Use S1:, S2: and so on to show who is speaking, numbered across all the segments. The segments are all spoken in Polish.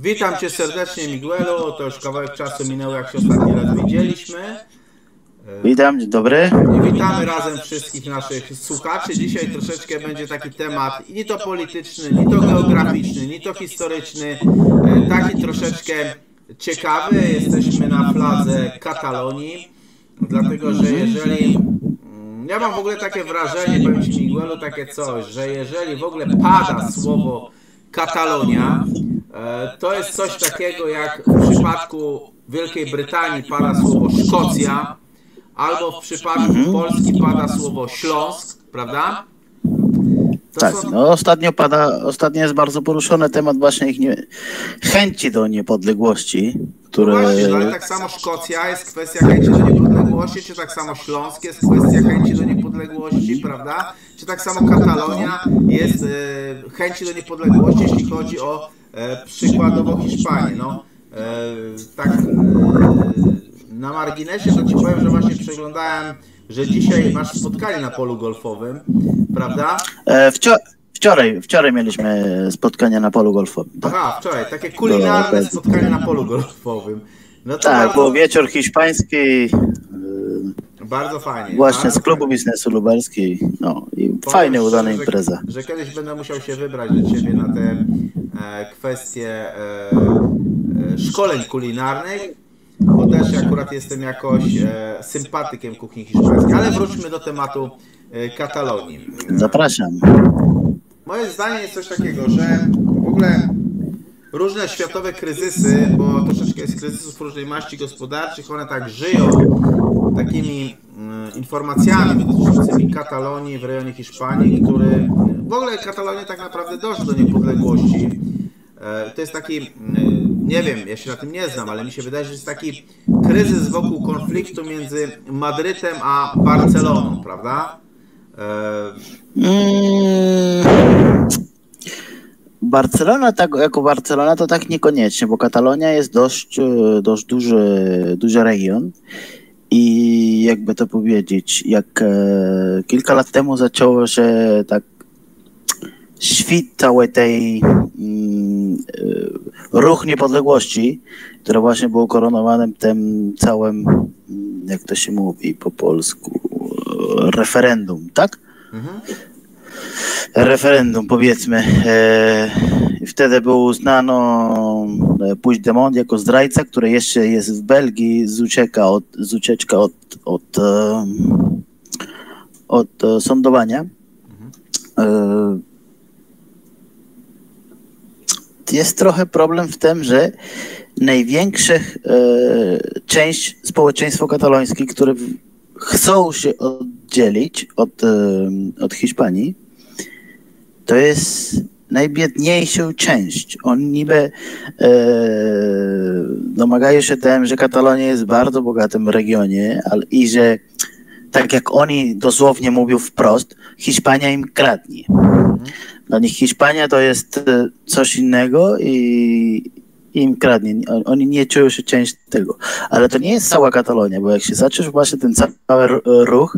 S1: Witam Cię serdecznie, Miguelu. To już kawałek czasu minęło, jak się ostatni raz widzieliśmy.
S2: Witam, dzień dobry.
S1: I witamy razem wszystkich naszych słuchaczy. Dzisiaj troszeczkę będzie taki temat ni to polityczny, ni to geograficzny, ni to historyczny. Taki troszeczkę ciekawy. Jesteśmy na fladze Katalonii, dlatego że jeżeli... Ja mam w ogóle takie wrażenie, powiem Ci, Miguelu, takie coś, że jeżeli w ogóle pada słowo Katalonia, to jest coś takiego jak w przypadku Wielkiej Brytanii pada słowo Szkocja, albo w przypadku Polski pada słowo Śląsk, prawda?
S2: Tak, no ostatnio jest bardzo poruszony temat właśnie ich chęci do niepodległości, które...
S1: No właśnie, ale tak samo Szkocja jest kwestia chęci do niepodległości, czy tak samo Śląsk jest kwestia chęci do niepodległości, prawda? Czy tak samo Katalonia jest chęci do niepodległości, jeśli chodzi o przykładowo Hiszpanię. No, na marginesie to Ci powiem, że właśnie przeglądałem, że dzisiaj masz spotkanie na polu golfowym, prawda?
S2: Wczoraj mieliśmy spotkanie na polu golfowym.
S1: Aha, wczoraj, takie kulinarne spotkanie na polu golfowym. No to
S2: tak, był wieczór hiszpański.
S1: Bardzo fajnie.
S2: Właśnie z klubu biznesu lubelski. No i fajnie udana impreza.
S1: Że kiedyś będę musiał się wybrać do Ciebie na te kwestie szkoleń kulinarnych, bo też akurat jestem jakoś sympatykiem kuchni hiszpańskiej. Ale wróćmy do tematu Katalonii.
S2: Zapraszam.
S1: Moje zdanie jest coś takiego, że w ogóle różne światowe kryzysy, bo troszeczkę jest kryzysów różnej maści gospodarczych, one tak żyją takimi informacjami dotyczącymi Katalonii w rejonie Hiszpanii, który w ogóle Katalonia tak naprawdę dąży do niepodległości. To jest taki, nie wiem, ja się na tym nie znam, ale mi się wydaje, że jest taki kryzys wokół konfliktu między Madrytem a Barceloną, prawda?
S2: Barcelona, tak jako Barcelona to tak niekoniecznie, bo Katalonia jest dość duży region i jakby to powiedzieć, jak kilka lat temu zaczęło się tak świt całej tej ruch niepodległości, który właśnie był koronowanym tym całym, jak to się mówi po polsku, referendum, tak? Referendum, powiedzmy. Wtedy było uznano Puigdemont jako zdrajca, który jeszcze jest w Belgii z ucieczka od sądowania. Jest trochę problem w tym, że największa część społeczeństwa katalońskiego, które chcą się oddzielić od Hiszpanii, to jest najbiedniejsza część. Oni niby domagają się tym, że Katalonia jest bardzo bogatym regionie, ale i że tak jak oni dosłownie mówią wprost, Hiszpania im kradnie. Dla nich Hiszpania to jest coś innego i im kradnie. Oni nie czują się część tego. Ale to nie jest cała Katalonia, bo jak się zaczął właśnie ten cały ruch,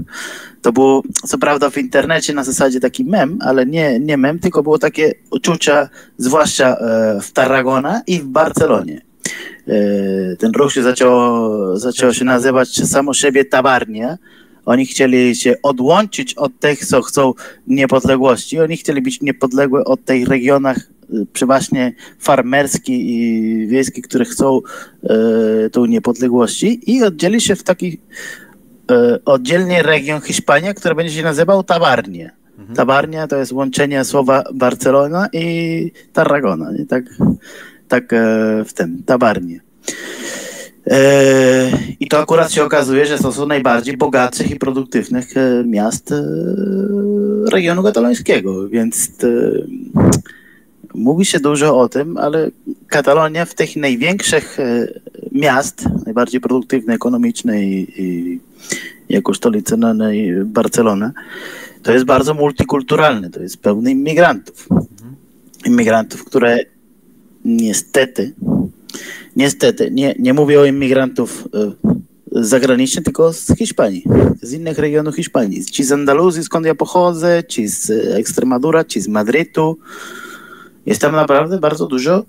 S2: to było co prawda w internecie na zasadzie taki mem, ale nie mem, tylko było takie uczucia, zwłaszcza w Tarragona i w Barcelonie. Ten ruch się zaczął się nazywać samo siebie Tabarnia. Oni chcieli się odłączyć od tych, co chcą niepodległości. Oni chcieli być niepodległe od tych regionach przeważnie farmerskich i wiejskich, które chcą tą niepodległości i oddzieli się w taki oddzielny region Hiszpania, który będzie się nazywał Tabarnia. Tabarnia to jest łączenie słowa Barcelona i Tarragona. Nie? Tak w tym, Tabarnia. I to akurat się okazuje, że to są najbardziej bogatszych i produktywnych miast regionu katalońskiego, więc mówi się dużo o tym, ale Katalonia w tych największych miast, najbardziej produktywnej, ekonomicznej i jako stolica Barcelona, to jest bardzo multikulturalne, to jest pełny imigrantów. Imigrantów, które niestety, nie mówię o imigrantów zagranicznych, tylko z Hiszpanii, z innych regionów Hiszpanii. Ci z Andaluzji, skąd ja pochodzę, ci z Ekstremadura, ci z Madrytu jest tam naprawdę bardzo dużo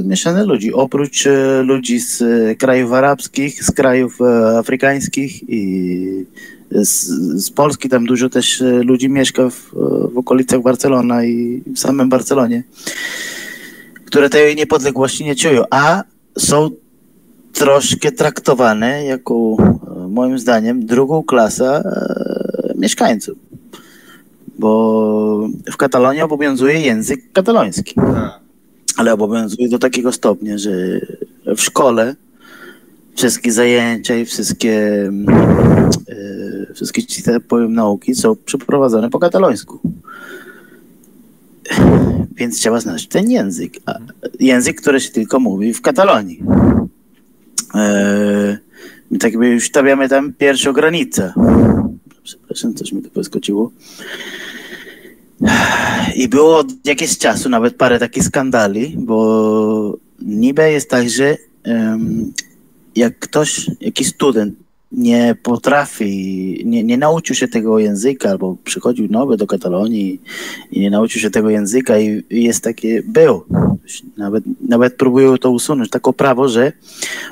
S2: mieszanych ludzi. Oprócz ludzi z krajów arabskich, z krajów afrykańskich i z Polski, tam dużo też ludzi mieszka w okolicach Barcelona i w samym Barcelonie, które tej niepodległości nie czują, a są troszkę traktowane jako, moim zdaniem, drugą klasę mieszkańców. Bo w Katalonii obowiązuje język kataloński. Ale obowiązuje do takiego stopnia, że w szkole wszystkie zajęcia i wszystkie ci, tak powiem, nauki są przeprowadzone po katalońsku. Więc trzeba znać ten język. Język, który się tylko mówi w Katalonii. My tak jakby już stawiamy tam pierwszą granicę. Przepraszam, coś mi tu poskoczyło. I było od jakiegoś czasu nawet parę takich skandali, bo niby jest tak, że jak ktoś, jakiś student nie potrafi, nie nauczył się tego języka, albo przychodził nowy do Katalonii i nie nauczył się tego języka i jest takie, nawet próbują to usunąć, takie prawo, że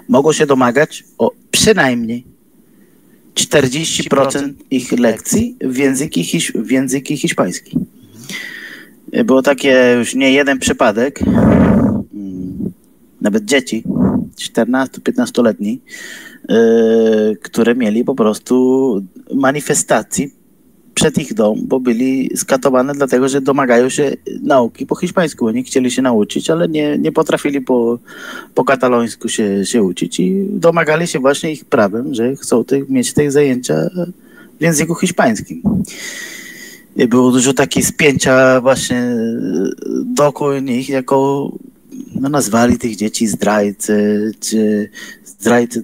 S2: mogą się domagać o przynajmniej 40% ich lekcji w języku hiszpańskim. Było takie już nie jeden przypadek, nawet dzieci 14-15-letni, które mieli po prostu manifestacji przed ich dom, bo byli skatowane dlatego, że domagają się nauki po hiszpańsku. Oni chcieli się nauczyć, ale nie potrafili po katalońsku się uczyć i domagali się właśnie ich prawem, że chcą mieć te zajęcia w języku hiszpańskim. I było dużo takiej spięcia właśnie dookoła nich, jako nazwali tych dzieci zdrajcy, czy zdrajcy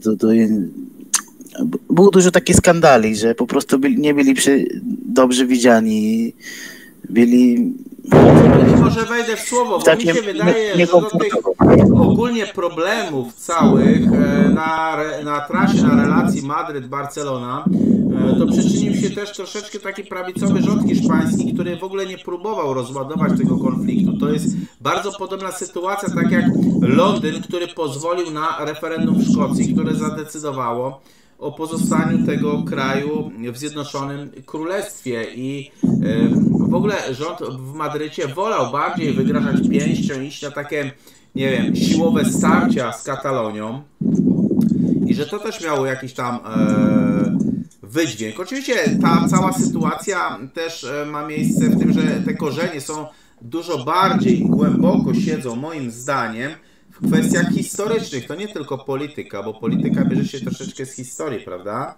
S2: było dużo takich skandali, że po prostu nie byli dobrze widziani, byli...
S1: Może wejdę w słowo, bo mi się wydaje, że do tych ogólnie problemów całych na trasie, na relacji Madryt-Barcelona, to przyczynił się też troszeczkę taki prawicowy rząd hiszpański, który w ogóle nie próbował rozładować tego konfliktu. To jest bardzo podobna sytuacja, tak jak Londyn, który pozwolił na referendum w Szkocji, które zadecydowało o pozostaniu tego kraju w Zjednoczonym Królestwie i w ogóle rząd w Madrycie wolał bardziej wygrażać pięścią, iść na takie, nie wiem, siłowe starcia z Katalonią i że to też miało jakiś tam wydźwięk. Oczywiście ta cała sytuacja też ma miejsce w tym, że te korzenie są dużo bardziej głęboko siedzą, moim zdaniem, w kwestiach historycznych. To nie tylko polityka, bo polityka bierze się troszeczkę z historii, prawda?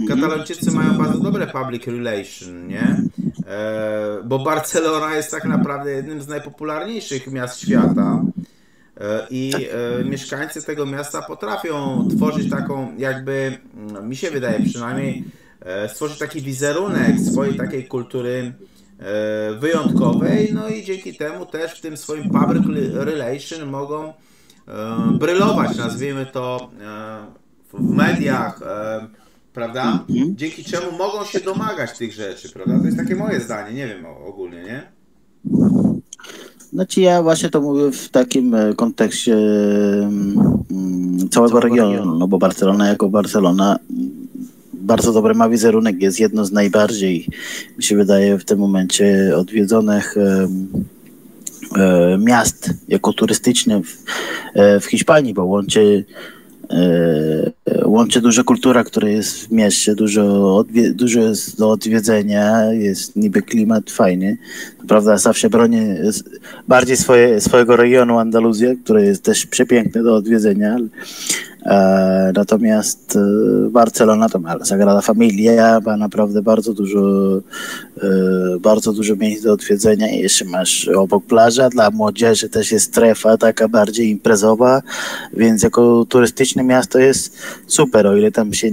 S1: Katalończycy mają bardzo dobre public relation, nie? Bo Barcelona jest tak naprawdę jednym z najpopularniejszych miast świata i mieszkańcy tego miasta potrafią tworzyć taką, jakby, mi się wydaje przynajmniej, stworzyć taki wizerunek swojej takiej kultury wyjątkowej, no i dzięki temu też w tym swoim public relation mogą brylować, nazwijmy to, w mediach, prawda? Dzięki czemu mogą się domagać tych rzeczy, prawda? To jest takie moje zdanie, nie wiem ogólnie, nie?
S2: Znaczy ja właśnie to mówię w takim kontekście całego regionu, no bo Barcelona jako Barcelona bardzo dobry ma wizerunek, jest jedno z najbardziej, mi się wydaje, w tym momencie odwiedzonych miast jako turystyczne w Hiszpanii, bo łączy duża kultura, która jest w mieście, dużo jest do odwiedzenia, jest niby klimat fajny. Prawda, zawsze bronię bardziej swojego regionu Andaluzja, który jest też przepiękny do odwiedzenia. Natomiast Barcelona to ma Sagrada Familia, ma naprawdę bardzo dużo miejsc do odwiedzenia i jeszcze masz obok plaża, dla młodzieży też jest strefa taka bardziej imprezowa, więc jako turystyczne miasto jest super, o ile tam się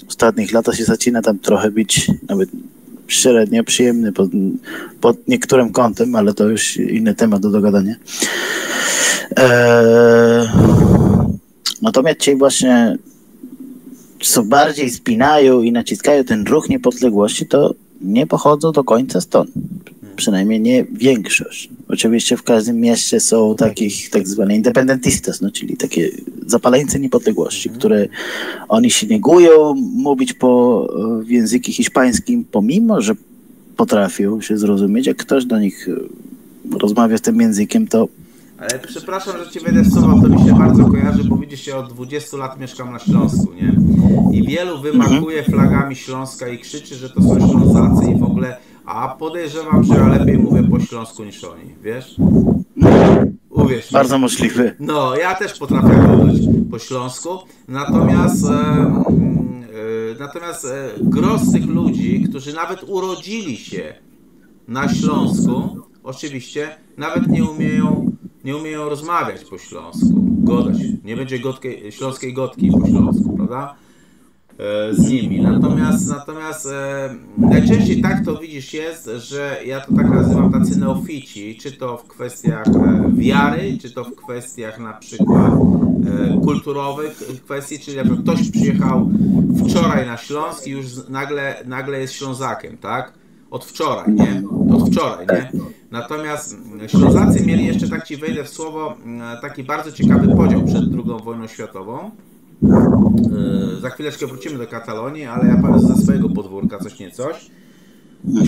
S2: w ostatnich latach się zaczyna tam trochę być nawet średnio przyjemny pod niektórym kątem, ale to już inny temat do dogadania. Natomiast ci właśnie co bardziej spinają i naciskają ten ruch niepodległości, to nie pochodzą do końca stąd. przynajmniej nie większość. Oczywiście w każdym mieście są takich tak zwane independentistas, no, czyli takie zapaleńcy niepodległości, które oni się negują mówić w języku hiszpańskim, pomimo że potrafią się zrozumieć. Jak ktoś do nich rozmawia tym językiem, to...
S1: Ale przepraszam, że ci wejdę w słowo, to mi się bardzo kojarzy, bo widzisz, ja od 20 lat mieszkam na Śląsku, nie? I wielu wymakuje flagami Śląska i krzyczy, że to są Ślązacy i w ogóle, a podejrzewam, że ja lepiej mówię po śląsku niż oni, wiesz? Uwierz mi.
S2: Bardzo możliwe.
S1: No, ja też potrafię mówić po śląsku, natomiast gros tych ludzi, którzy nawet urodzili się na Śląsku, oczywiście nawet nie umieją rozmawiać po śląsku, godać. Nie będzie śląskiej gotki po śląsku, prawda? Z nimi. Natomiast najczęściej tak to widzisz jest, że ja to tak nazywam tacy neofici, czy to w kwestiach wiary, czy to w kwestiach na przykład kulturowych kwestii, czyli jak ktoś przyjechał wczoraj na Śląsk i już nagle jest Ślązakiem, tak? Od wczoraj, nie? Natomiast Ślązacy mieli jeszcze, tak ci wejdę w słowo, taki bardzo ciekawy podział przed II wojną światową. Za chwileczkę wrócimy do Katalonii, ale ja powiem ze swojego podwórka coś niecoś.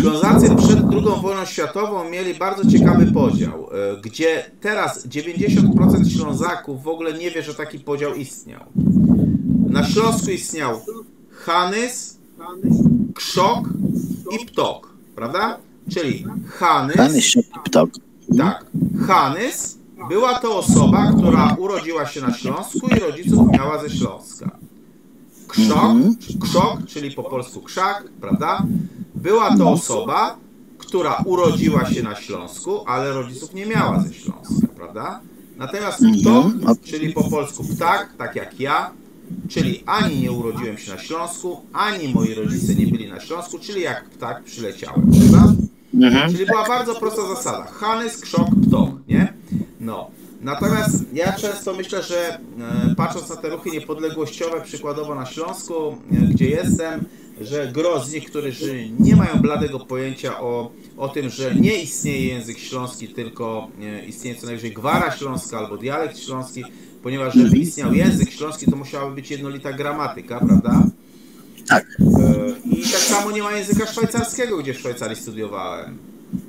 S1: Ślązacy przed II wojną światową mieli bardzo ciekawy podział, gdzie teraz 90% Ślązaków w ogóle nie wie, że taki podział istniał. Na Śląsku istniał Hanys, Krzok i Ptok, prawda? Czyli Hanys, tak, Hanys była to osoba, która urodziła się na Śląsku i rodziców miała ze Śląska. Krzok, czyli po polsku krzak, prawda? Była to osoba, która urodziła się na Śląsku, ale rodziców nie miała ze Śląska, prawda? Natomiast Ptok, czyli po polsku ptak, tak jak ja, czyli ani nie urodziłem się na Śląsku, ani moi rodzice nie byli na Śląsku, czyli jak ptak przyleciałem, prawda? Czyli była bardzo prosta zasada. Hanys, Krzok, Ptok, nie? No. Natomiast ja często myślę, że patrząc na te ruchy niepodległościowe, przykładowo na Śląsku, gdzie jestem, że gros z nich, którzy nie mają bladego pojęcia o tym, że nie istnieje język śląski, tylko istnieje co najwyżej gwara śląska albo dialekt śląski, ponieważ żeby istniał język śląski, to musiałaby być jednolita gramatyka, prawda?
S2: Tak.
S1: I tak samo nie ma języka szwajcarskiego, gdzie w Szwajcarii studiowałem.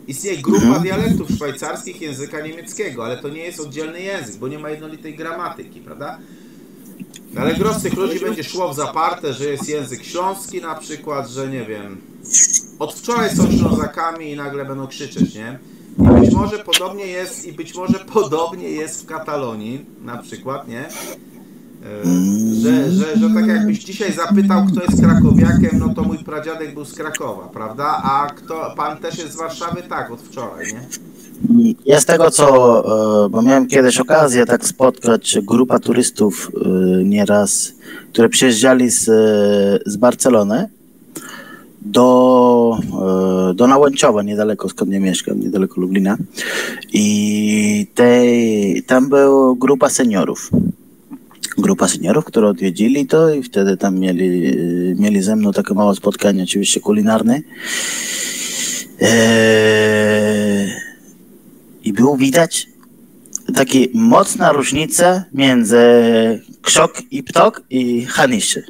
S1: Istnieje grupa dialektów szwajcarskich języka niemieckiego, ale to nie jest oddzielny język, bo nie ma jednolitej gramatyki, prawda? Ale gros tych ludzi będzie szło w zaparte, że jest język śląski na przykład, że nie wiem, od wczoraj są Ślązakami i nagle będą krzyczeć, nie? I być może podobnie jest w Katalonii na przykład, nie? Że tak jakbyś dzisiaj zapytał, kto jest krakowiakiem, no to mój pradziadek był z Krakowa, prawda? A pan też jest z Warszawy? Tak, od wczoraj, nie?
S2: Ja z tego bo miałem kiedyś okazję tak spotkać grupa turystów nieraz, które przyjeżdżali z Barcelony do Nałęczowa, niedaleko skąd ja mieszkam, niedaleko Lublina. I tam była grupa seniorów, które odwiedzili to i wtedy tam mieli ze mną takie małe spotkanie, oczywiście kulinarne. I było widać taka mocna różnica między Krzok i Ptok i Haniszy.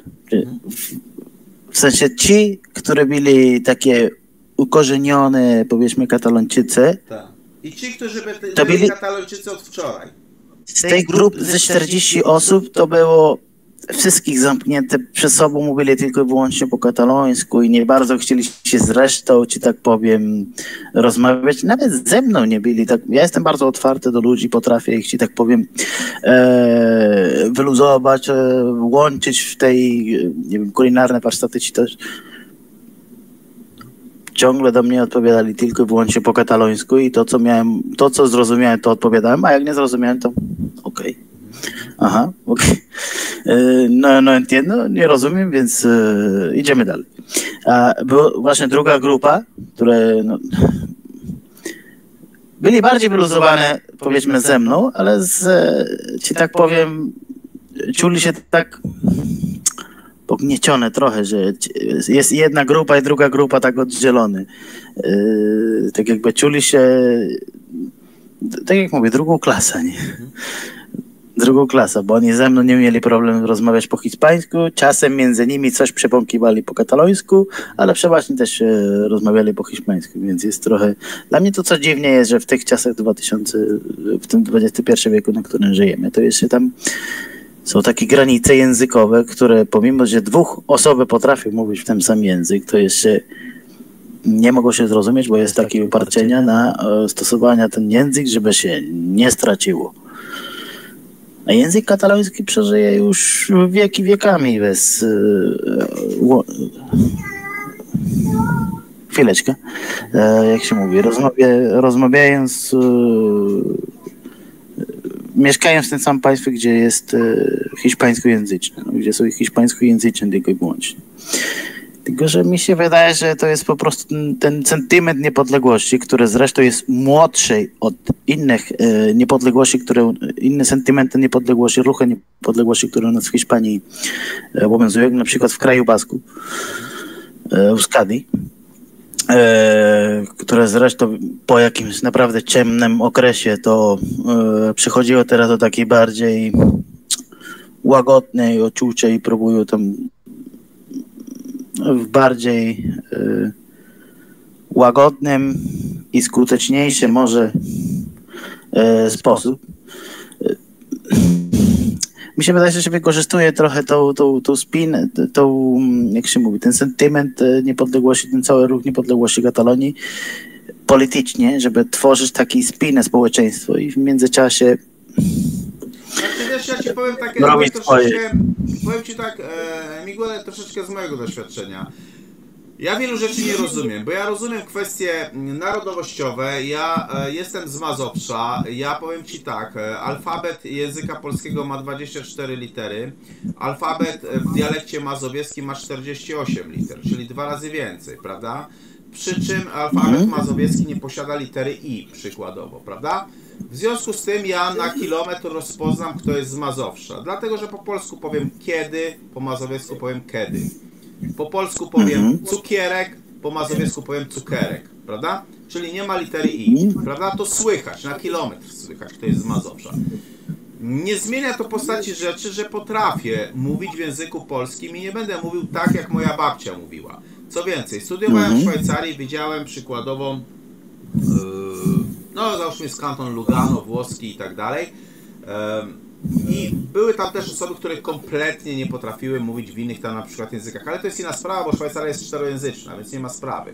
S2: W sensie ci, którzy byli takie ukorzenione, powiedzmy, Katalończycy.
S1: Tak. I ci, którzy byli Katalończycy od wczoraj.
S2: Z tej grupy ze 40 osób to było wszystkich zamknięte przez sobą, mówili tylko i wyłącznie po katalońsku i nie bardzo chcieli się z resztą, czy tak powiem, rozmawiać. Nawet ze mną nie byli tak. Ja jestem bardzo otwarty do ludzi, potrafię ich, ci tak powiem, wyluzować, łączyć w tej, nie wiem, kulinarne warsztaty, czy też ciągle do mnie odpowiadali tylko i wyłącznie po katalońsku i to co zrozumiałem, to odpowiadałem, a jak nie zrozumiałem, to okej. Aha, okej. No entiendo, nie rozumiem, więc idziemy dalej. Była właśnie druga grupa, które byli bardziej wyluzowane, powiedzmy, ze mną, ale ci tak powiem, czuli się tak pogniecione trochę, że jest jedna grupa i druga grupa tak oddzielone. tak jakby czuli się, tak jak mówię, drugą klasę, nie? Drugą klasę, bo oni ze mną nie mieli problemu rozmawiać po hiszpańsku, czasem między nimi coś przebąkiwali po katalońsku, ale przeważnie też rozmawiali po hiszpańsku, więc jest trochę... Dla mnie to co dziwnie jest, że w tych czasach w tym XXI wieku, na którym żyjemy, to jeszcze tam są takie granice językowe, które pomimo, że dwóch osoby potrafią mówić w ten sam język, to jeszcze nie mogą się zrozumieć, bo jest takie uparcie na stosowanie ten język, żeby się nie straciło. A język kataloński przeżyje już wieki wiekami bez... Chwileczkę. Jak się mówi? Rozmawiając... Mieszkając w tym samym państwie, gdzie jest hiszpańskojęzyczne, gdzie są hiszpańskojęzyczne tylko i wyłącznie. Tylko, że mi się wydaje, że to jest po prostu ten sentyment niepodległości, który zresztą jest młodszy od innych niepodległości, inne sentymenty niepodległości, ruchy niepodległości, które u nas w Hiszpanii obowiązują, na przykład w kraju Basku, w Euskadi, które zresztą po jakimś naprawdę ciemnym okresie to przechodziło teraz do takiej bardziej łagodnej odczucia i próbują tam w bardziej łagodnym i skuteczniejszy może sposób. Mi się wydaje, że się wykorzystuje trochę tą spin, jak się mówi, ten sentyment niepodległości, ten cały ruch niepodległości Katalonii politycznie, żeby tworzyć taki spinę społeczeństwo i w międzyczasie
S1: Znaczy wiesz, ja ci powiem takie powiem ci tak, Miguel, troszeczkę z mojego doświadczenia. Ja wielu rzeczy nie rozumiem, bo ja rozumiem kwestie narodowościowe, ja jestem z Mazowsza, ja powiem ci tak, alfabet języka polskiego ma 24 litery, alfabet w dialekcie mazowieckim ma 48 liter, czyli 2 razy więcej, prawda? Przy czym alfabet mazowiecki nie posiada litery I przykładowo, prawda? W związku z tym ja na kilometr rozpoznam, kto jest z Mazowsza, dlatego że po polsku powiem kiedy, po mazowiecku powiem kiedy. Po polsku powiem cukierek, po mazowiecku powiem cukerek, prawda? Czyli nie ma litery I, prawda? To słychać, na kilometr słychać, kto jest z Mazowsza. Nie zmienia to postaci rzeczy, że potrafię mówić w języku polskim i nie będę mówił tak, jak moja babcia mówiła. Co więcej, studiowałem w Szwajcarii, widziałem przykładowo, no załóżmy z kanton Lugano, włoski i tak dalej. I były tam też osoby, które kompletnie nie potrafiły mówić w innych tam na przykład językach, ale to jest inna sprawa, bo Szwajcaria jest czterojęzyczna, więc nie ma sprawy.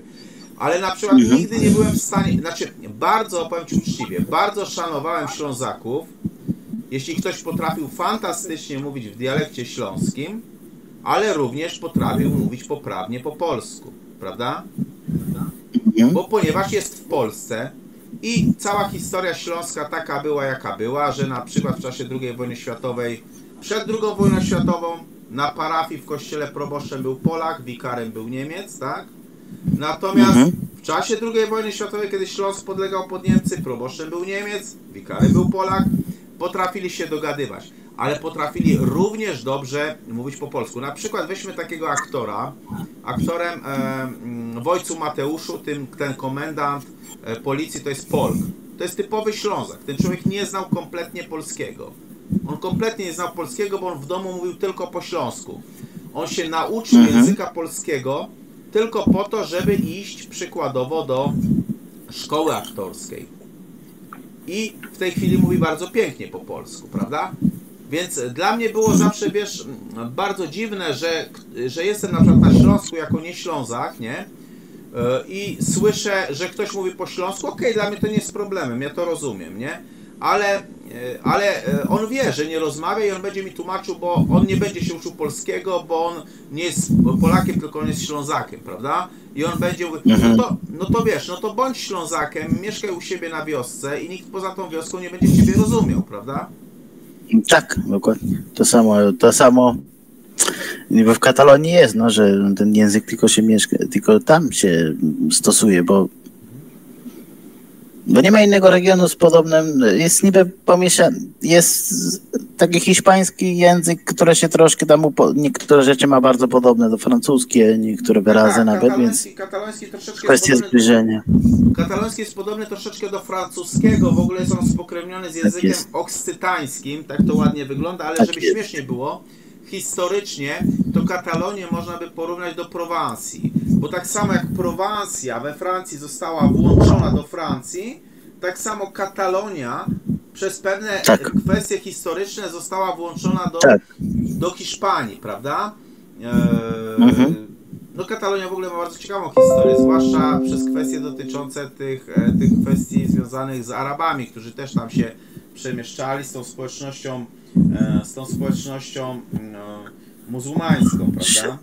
S1: Ale na przykład nigdy nie byłem w stanie, znaczy bardzo, powiem ci uczciwie, bardzo szanowałem Ślązaków, jeśli ktoś potrafił fantastycznie mówić w dialekcie śląskim, ale również potrafił mówić poprawnie po polsku, prawda? Bo ponieważ jest w Polsce i cała historia śląska taka była, jaka była, że na przykład w czasie II wojny światowej, przed II wojną światową na parafii w kościele proboszczem był Polak, wikarem był Niemiec, tak? Natomiast w czasie II wojny światowej, kiedy Śląsk podlegał pod Niemcy, proboszczem był Niemiec, wikarem był Polak, potrafili się dogadywać, ale potrafili również dobrze mówić po polsku. Na przykład weźmy takiego aktora, aktorem w Ojcu Mateuszu, ten komendant policji to jest Polk. To jest typowy Ślązak. Ten człowiek nie znał kompletnie polskiego. On kompletnie nie znał polskiego, bo on w domu mówił tylko po śląsku. On się nauczył języka polskiego tylko po to, żeby iść przykładowo do szkoły aktorskiej. I w tej chwili mówi bardzo pięknie po polsku, prawda? Więc dla mnie było zawsze, wiesz, bardzo dziwne, że jestem na przykład na Śląsku jako nie Ślązak, nie? I słyszę, że ktoś mówi po śląsku, okej, dla mnie to nie jest problemem, ja to rozumiem, nie? Ale on wie, że nie rozmawia i on będzie mi tłumaczył, bo on nie będzie się uczył polskiego, bo on nie jest Polakiem, tylko on jest Ślązakiem, prawda? I on będzie mówił, no to wiesz, no to bądź Ślązakiem, mieszkaj u siebie na wiosce i nikt poza tą wioską nie będzie ciebie rozumiał, prawda?
S2: Tak, dokładnie. To samo w Katalonii jest, no, że ten język tylko tam się stosuje, bo nie ma innego regionu z podobnym, jest niby pomieszany, jest taki hiszpański język, który się troszkę tam, niektóre rzeczy ma bardzo podobne do francuskie, niektóre wyrazy nawet, więc
S1: kataloński troszeczkę
S2: kwestia zbliżenia.
S1: Kataloński jest podobny troszeczkę do francuskiego, w ogóle jest on spokrewniony z językiem oksytańskim, tak to ładnie wygląda, ale żeby śmiesznie było, historycznie to Katalonię można by porównać do Prowansji, bo tak samo jak Prowansja we Francji została włączona do Francji, tak samo Katalonia przez pewne kwestie historyczne została włączona do Hiszpanii, prawda? No Katalonia w ogóle ma bardzo ciekawą historię, zwłaszcza przez kwestie dotyczące tych kwestii związanych z Arabami, którzy też tam się przemieszczali z tą społecznością muzułmańską, prawda?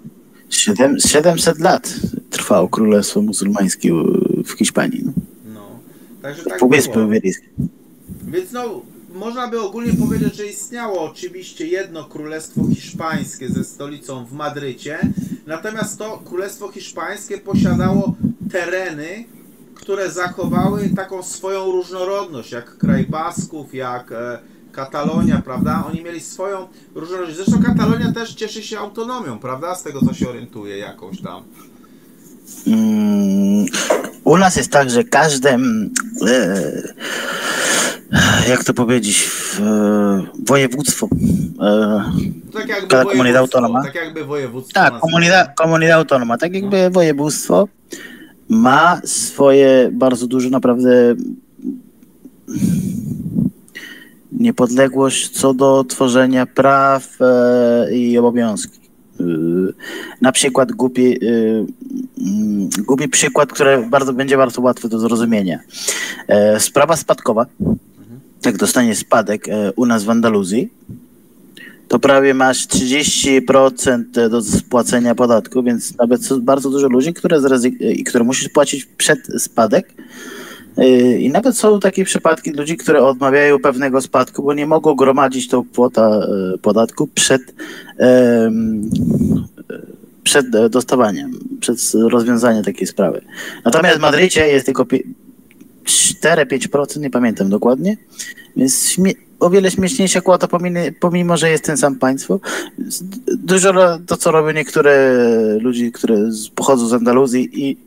S2: 700 lat trwało Królestwo Muzułmańskie w Hiszpanii.
S1: No. Także tak
S2: Półwyspy Iberyjskie.
S1: Więc no, można by ogólnie powiedzieć, że istniało oczywiście jedno Królestwo Hiszpańskie ze stolicą w Madrycie, natomiast to Królestwo Hiszpańskie posiadało tereny, które zachowały taką swoją różnorodność, jak kraj Basków, jak Katalonia, prawda? Oni mieli swoją różnorodność. Zresztą Katalonia też cieszy się autonomią, prawda? Z tego, co się orientuje jakąś tam.
S2: U nas jest tak, że każde, jak to powiedzieć, województwo,
S1: tak jakby
S2: komunidad autónoma.
S1: Tak jakby województwo.
S2: Tak, komunidad autónoma, tak jakby województwo ma swoje bardzo duże naprawdę niepodległość co do tworzenia praw i obowiązki. Na przykład głupi przykład, który będzie bardzo łatwy do zrozumienia. Sprawa spadkowa, jak dostanie spadek u nas w Andaluzji, to prawie masz 30% do spłacenia podatku, więc nawet bardzo dużo ludzi, które musisz płacić przed spadek. I nawet są takie przypadki ludzi, które odmawiają pewnego spadku, bo nie mogą gromadzić tą kwotę podatku przed dostawaniem, przed rozwiązaniem takiej sprawy. Natomiast w Madrycie jest tylko 4-5%, nie pamiętam dokładnie, więc o wiele śmieszniejsza kwota, pomimo że jest ten sam państwo. Dużo to, co robią niektóre ludzi, które pochodzą z Andaluzji i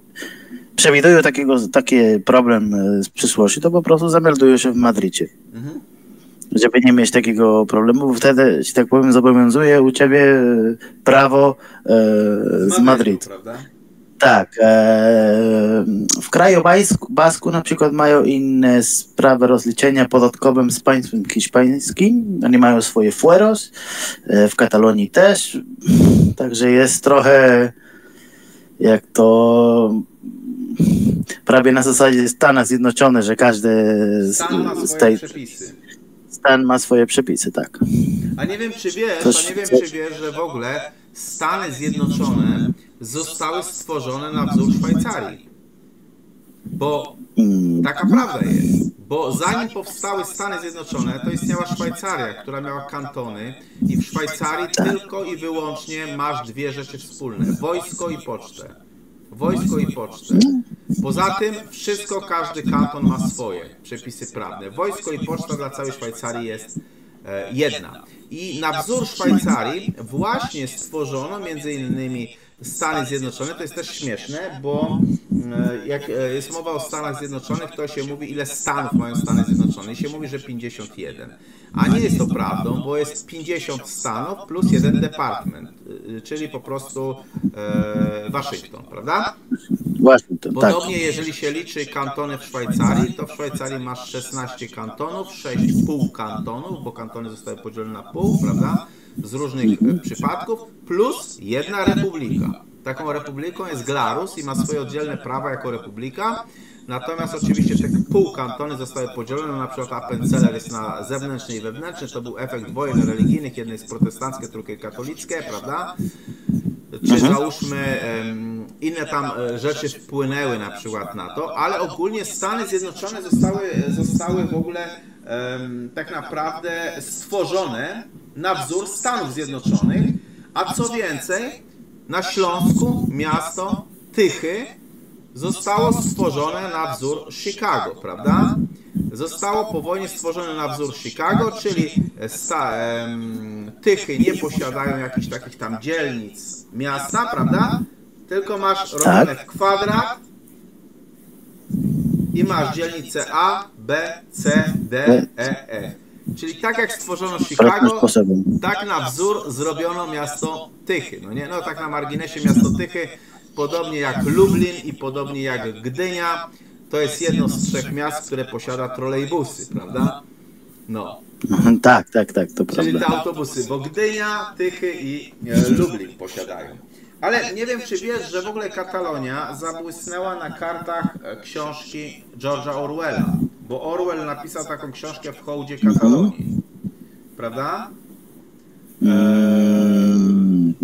S2: przewidują taki problem z przyszłości, to po prostu zameldują się w Madrycie. Żeby nie mieć takiego problemu, bo wtedy, że tak powiem, zobowiązuje u ciebie prawo z Madrytu.
S1: Prawda?
S2: Tak. W kraju Basku na przykład mają inne sprawy rozliczenia podatkowym z państwem hiszpańskim. Oni mają swoje fueros, w Katalonii też. Także jest trochę jak to prawie na zasadzie Stanów Zjednoczonych, że każdy stan ma swoje przepisy, tak.
S1: A nie wiem, czy wiesz, że w ogóle Stany Zjednoczone zostały stworzone na wzór Szwajcarii. Bo taka prawda jest. Bo zanim powstały Stany Zjednoczone, to istniała Szwajcaria, która miała kantony i w Szwajcarii tylko i wyłącznie masz dwie rzeczy wspólne. Wojsko i pocztę. Wojsko i pocztę. Poza tym każdy kanton ma swoje przepisy prawne. Wojsko i poczta dla całej Szwajcarii jest jedna. I na wzór Szwajcarii właśnie stworzono między innymi Stany Zjednoczone. To jest też śmieszne, bo jak jest mowa o Stanach Zjednoczonych, to się mówi, ile stanów mają Stany Zjednoczone. I się mówi, że 51. A nie jest to prawdą, bo jest 50 stanów plus jeden department, czyli po prostu Waszyngton, prawda?
S2: Waszyngton, tak.
S1: Podobnie, jeżeli się liczy kantony w Szwajcarii, to w Szwajcarii masz 16 kantonów, 6 półkantonów, bo kantony zostały podzielone na pół, prawda? Z różnych przypadków, plus jedna republika. Taką republiką jest Glarus i ma swoje oddzielne prawa jako republika. Natomiast oczywiście te półkantony zostały podzielone, na przykład Appenzeller jest na zewnętrzny i wewnętrzny, to był efekt wojen religijnych, jednej jest protestanckie, drugiej katolickie, prawda? Czy załóżmy inne tam rzeczy wpłynęły na przykład na to, ale ogólnie Stany Zjednoczone zostały w ogóle tak naprawdę stworzone na wzór Stanów Zjednoczonych, a co więcej, na Śląsku miasto Tychy zostało stworzone na wzór Chicago, prawda? zostało po wojnie stworzone na wzór Chicago, czyli Tychy nie posiadają jakichś takich tam dzielnic miasta, prawda? Tylko masz robione w kwadrat i masz dzielnice A, B, C, D, E, F. Czyli tak jak stworzono Chicago, tak na wzór zrobiono miasto Tychy. No nie? No tak na marginesie miasto Tychy, podobnie jak Lublin i podobnie jak Gdynia, to jest jedno z 3 miast, które posiada trolejbusy, prawda? No.
S2: Tak, to
S1: Czyli
S2: prawda.
S1: te autobusy, bo Gdynia, Tychy i Lublin posiadają. Ale nie wiem, czy wiesz, że w ogóle Katalonia zabłysnęła na kartach książki George'a Orwella, bo Orwell napisał taką książkę w hołdzie Katalonii, prawda?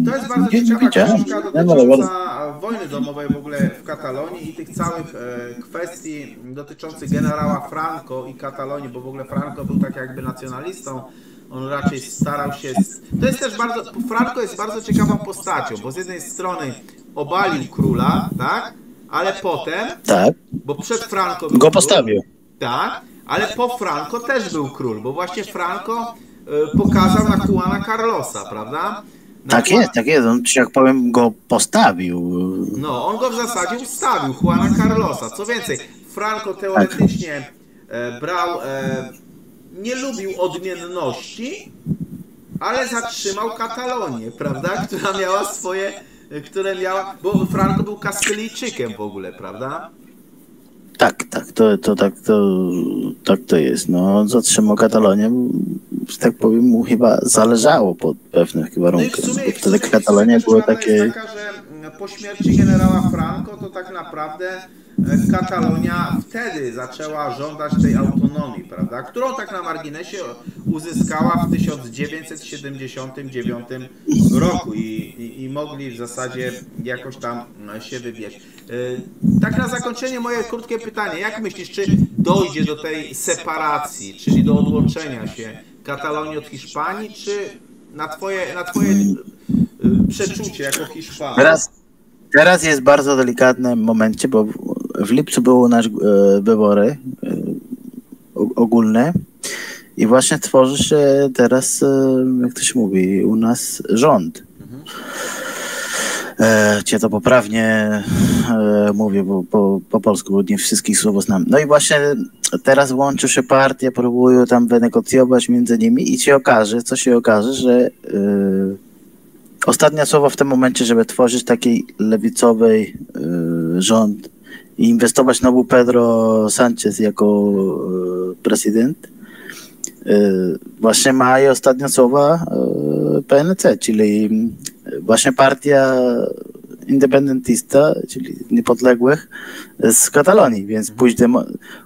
S1: To jest bardzo ciekawa książka dotycząca wojny domowej w ogóle w Katalonii i tych całych kwestii dotyczących generała Franco i Katalonii, bo w ogóle Franco był tak jakby nacjonalistą. On raczej starał się... To jest też bardzo... Franco jest bardzo ciekawą postacią, bo z jednej strony obalił króla, tak? Ale potem...
S2: Tak.
S1: Bo przed Franco był
S2: go postawił.
S1: Król, tak? Ale po Franco też był król, bo właśnie Franco pokazał na Juana Carlosa, prawda?
S2: Tak jest. On, jak powiem, go postawił.
S1: No, on go w zasadzie ustawił, Juana Carlosa. Co więcej, Franco teoretycznie brał... nie lubił odmienności, ale zatrzymał Katalonię, prawda? Bo Franco był Kastylijczykiem w ogóle, prawda?
S2: Tak, to jest. No, zatrzymał Katalonię, że tak powiem, mu chyba zależało pod pewnych warunkach.
S1: No i
S2: wtedy Katalonia było takie...
S1: jest taka, że po śmierci generała Franco to tak naprawdę Katalonia wtedy zaczęła żądać tej autonomii, prawda? Którą tak na marginesie uzyskała w 1979 roku i mogli w zasadzie jakoś tam się wybierać. Tak na zakończenie moje krótkie pytanie. Jak myślisz, czy dojdzie do tej separacji, czyli do odłączenia się Katalonii od Hiszpanii, czy na twoje przeczucie jako Hiszpana?
S2: Teraz jest bardzo delikatnym momencie, bo w lipcu były u nas wybory ogólne i właśnie tworzy się teraz, jak to się mówi, u nas rząd. Cię to poprawnie mówię po polsku, bo nie wszystkich słów znam. No i właśnie teraz łączy się partie, próbują tam wynegocjować między nimi i co się okaże, że ostatnie słowo w tym momencie, żeby tworzyć taki lewicowy rząd i inwestować znowu Pedro Sánchez jako prezydent, właśnie ma i ostatnie słowa PNC, czyli właśnie partia independentista, czyli niepodległych z Katalonii, więc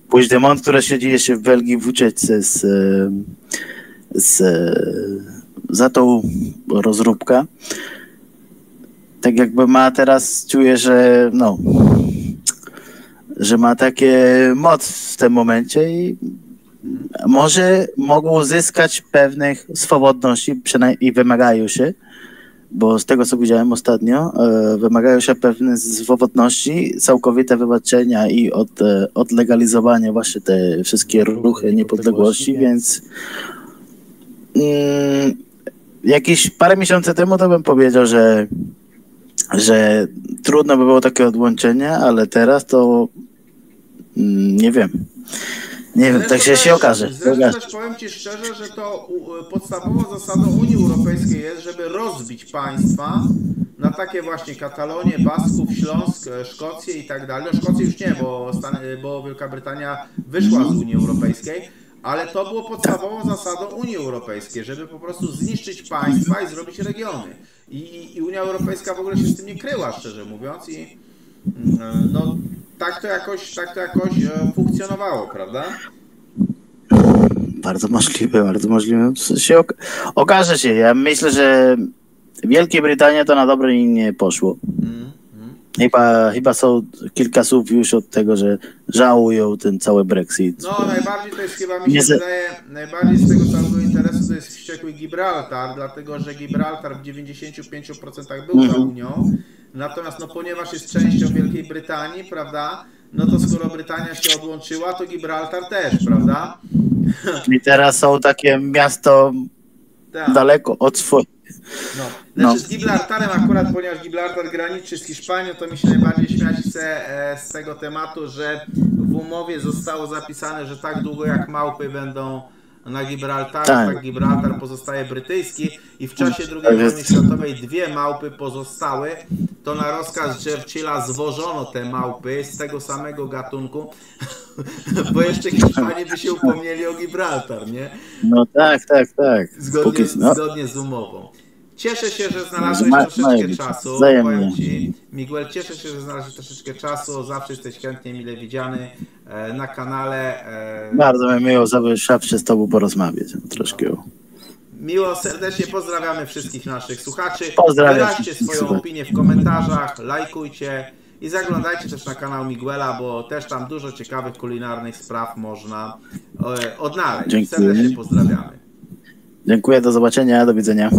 S2: Puigdemont, który siedzi jeszcze w Belgii w ucieczce za tą rozróbkę, tak jakby ma teraz, czuję, że że ma takie moc w tym momencie i może mogą uzyskać pewnych swobodności, przynajmniej wymagają się, bo z tego co widziałem ostatnio, wymagają się pewnych swobodności, całkowite wybaczenia i odlegalizowania właśnie te wszystkie ruchy niepodległości, więc jakieś parę miesięcy temu to bym powiedział, że trudno by było takie odłączenie, ale teraz to nie wiem. Nie wiem, tak się okaże.
S1: Zresztą też powiem Ci szczerze, że to podstawową zasadą Unii Europejskiej jest, żeby rozbić państwa na takie właśnie Katalonię, Basków, Śląsk, Szkocję i tak dalej. No Szkocję już nie, bo Wielka Brytania wyszła z Unii Europejskiej, ale to było podstawową zasadą Unii Europejskiej, żeby po prostu zniszczyć państwa i zrobić regiony. I Unia Europejska w ogóle się z tym nie kryła, szczerze mówiąc, i no tak to jakoś funkcjonowało, prawda?
S2: Bardzo możliwe. Okaże się. Ja myślę, że Wielkiej Brytanii to na dobre nie poszło. Chyba są kilka słów już od tego, że żałują ten cały Brexit.
S1: No najbardziej to jest chyba, mi się wydaje, najbardziej z tego całego interesu to jest wściekły Gibraltar, dlatego że Gibraltar w 95% był za Unią, natomiast no ponieważ jest częścią Wielkiej Brytanii, prawda, no to skoro Brytania się odłączyła, to Gibraltar też, prawda?
S2: I teraz są takie miasto
S1: Tak.
S2: daleko od swoich.
S1: Znaczy z Gibraltarem akurat, ponieważ Gibraltar graniczy z Hiszpanią, to mi się najbardziej śmiać chce z tego tematu, że w umowie zostało zapisane, że tak długo jak małpy będą na Gibraltarze, tak Gibraltar pozostaje brytyjski i w czasie II wojny światowej 2 małpy pozostały. To na rozkaz Churchilla zwożono te małpy z tego samego gatunku, bo jeszcze Hiszpanie by się upomnieli o Gibraltar, nie?
S2: No tak.
S1: Zgodnie z umową. Cieszę się, że znalazłeś troszeczkę czasu. Powiem Ci, Miguel, cieszę się, że znalazłeś troszeczkę czasu. Zawsze jesteś chętnie mile widziany na kanale.
S2: Bardzo mi miło zawsze z Tobą porozmawiać troszkę.
S1: Miło, serdecznie pozdrawiamy wszystkich naszych słuchaczy.
S2: Pozdrawiam.
S1: Wyraźcie swoją opinię w komentarzach, lajkujcie i zaglądajcie też na kanał Miguela, bo też tam dużo ciekawych kulinarnych spraw można odnaleźć.
S2: Dziękuję.
S1: Serdecznie pozdrawiamy.
S2: Dziękuję, do zobaczenia, do widzenia.